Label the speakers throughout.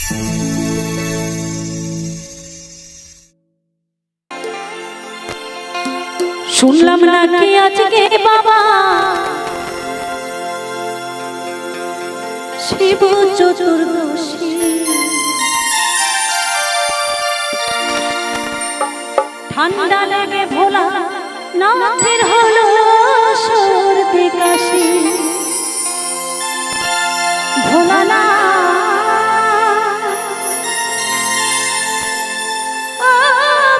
Speaker 1: শুনলাম নাকি আজকে বাবা শিব চতুর্দশী, ঠান্ডা লেগে ভোলা নাথের হলো সর্দি কাশি। ভোলা না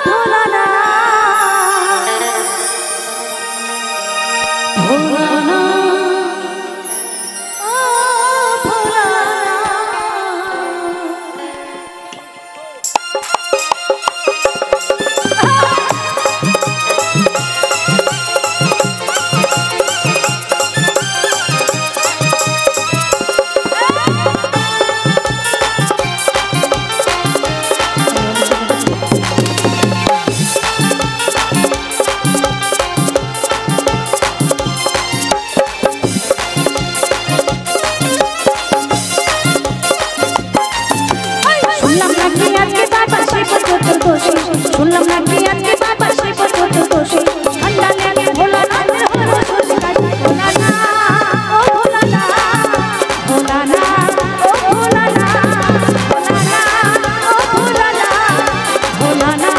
Speaker 1: ভোলা না ভোলা না ভোলা শুনলাম নাকি আজকে বাবা শিব চতুর্দশী, ঠান্ডা লেগে ভোলা নাথের হলো সর্দি কাশি। ভোলা না ও ভোলা না ভোলা না ও ভোলা না ভোলা না ও ভোলা না ভোলা না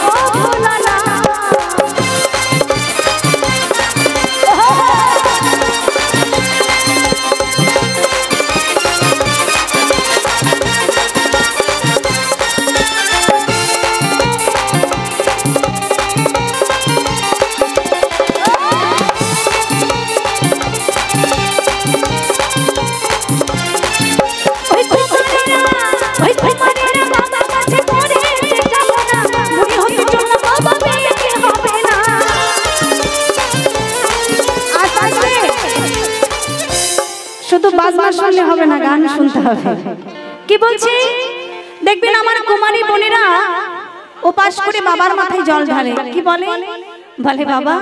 Speaker 1: ও ভোলা না। শুধু বাজনা শুনলে হবে না, গান শুনতে হবে। কি বলছি দেখবেন আমার কুমারী বোনেরা উপাস করে বাবার মাথায় জল ঢালে। কি বলে? বলে বাবা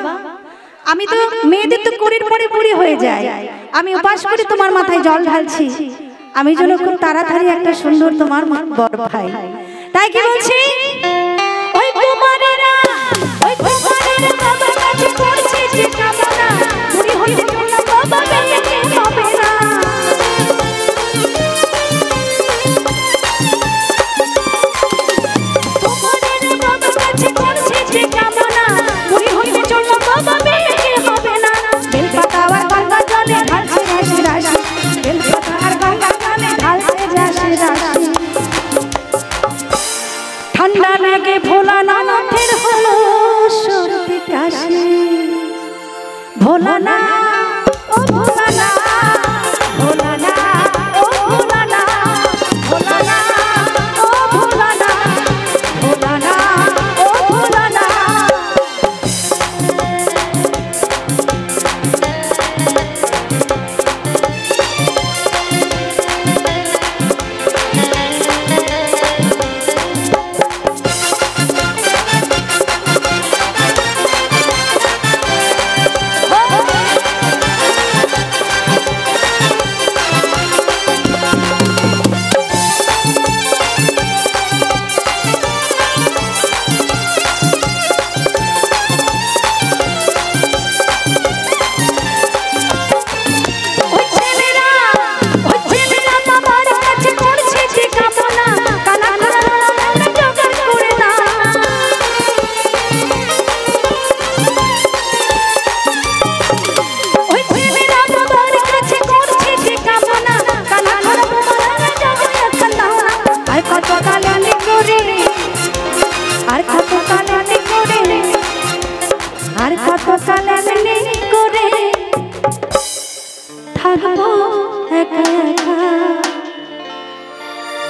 Speaker 1: আমি তো মেয়েদের তো কুড়ির পরে বুড়ি হয়ে যায়, আমি উপাস করে তোমার মাথায় জল ঢালছি, আমি যেন খুব তাড়াতাড়ি একটা সুন্দর তোমার বর পাই। তাই কি বলছি ওই কুমারীরা ওই কুমারীরা বাবার কাছে করছে যে কামনা, বুড়ি হয়ে চলল বাবা বেঁচে হবে না। কুমারীরা বাবার কাছে করছে যে কামনা, বুড়ি হয়ে চলল বাবা বেঁচে হবে না। বেলপাতা আর গঙ্গা জলে ঢালছে রাশি রাশি, বেলপাতা আর গঙ্গা জলে ঢালছে রাশি রাশি। ঠান্ডা লেগে ভোলা নাথের হলো সর্দি কাশি। ভোলা না ও ভোলা না ভোলা না ও ভোলা না ভোলা না ও ভোলা না ভোলা না ও ভোলা না।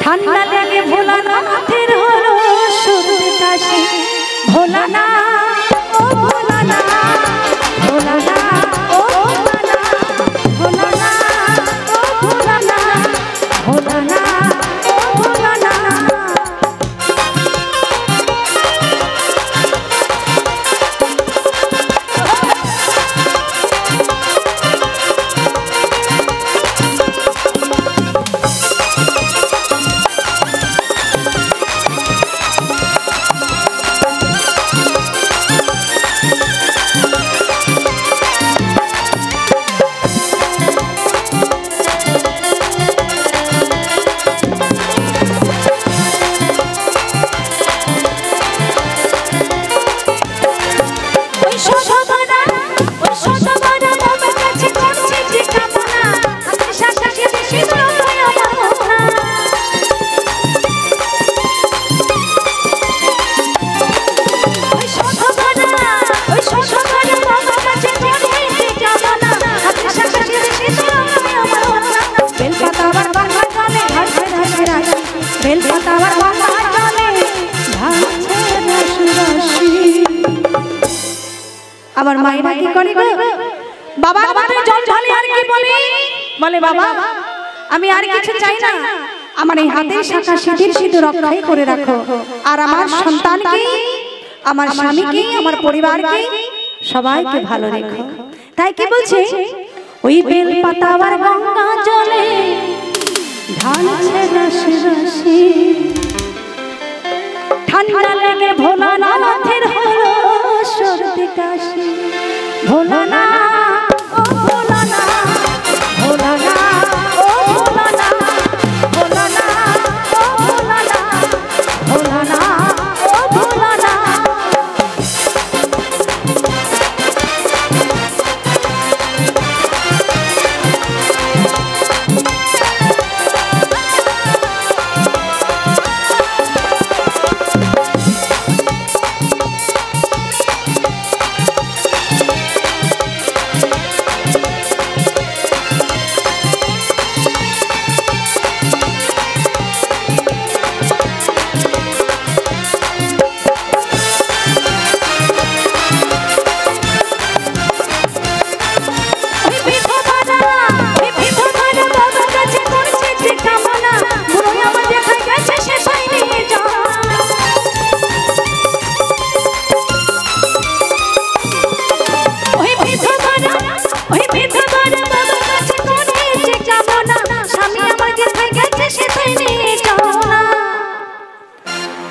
Speaker 1: ঠান্ডা লেগে ভোলা নাথের হলো সর্দি কাশি। ভোলা না ও ভোলা না ভোলা না ও ভোলা না ভোলা না ও ভোলা না ভোলা না ও ভোলা না। বেলপাতা আর গঙ্গা জলে ঢালছে রাশি রাশি। আবার মায়েরা কি করে গো, বাবার মাথায় জল ঢালে আর কি বলে, বলে বাবা আমি আর কিছু চাই না, আমার এই হাতের শাখা সিঁদুর সিঁদুর রক্ষাই করে রাখো, আর আমার সন্তানকে, আমার স্বামীকে, আমার পরিবারকে সবাইকে ভালো রেখো। তাই কি বলছে, ওই বেলপাতা আর গঙ্গা জলে ঢালছে রাশি রাশি। ঠান্ডা লেগে ভোলানাথের হলো সর্দি কাশি। ভোলানাথ ও ভোলানাথ, ভোলানাথ ও ভোলানাথ, ভোলানাথ ও ভোলানাথ, ভোলানাথ ও ভোলানাথ।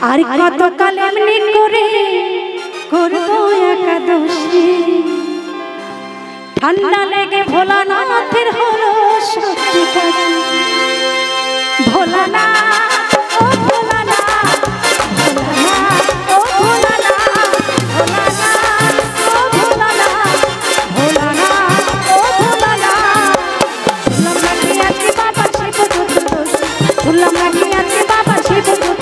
Speaker 1: আর কত কাল এমনি করে করবো একাদশী। ঠান্ডা লেগে ভোলানাথের হলো সর্দি কাশি। ভোলানাথ ও ভোলানাথ, ভোলানাথ ও ভোলানাথ, ভোলানাথ ও ভোলানাথ, ভোলানাথ ও ভোলানাথ। শুনলাম নাকি আজকে বাবা শিব চতুর্দশী, শুনলাম নাকি আজকে বাবা শিব চতুর্দশী।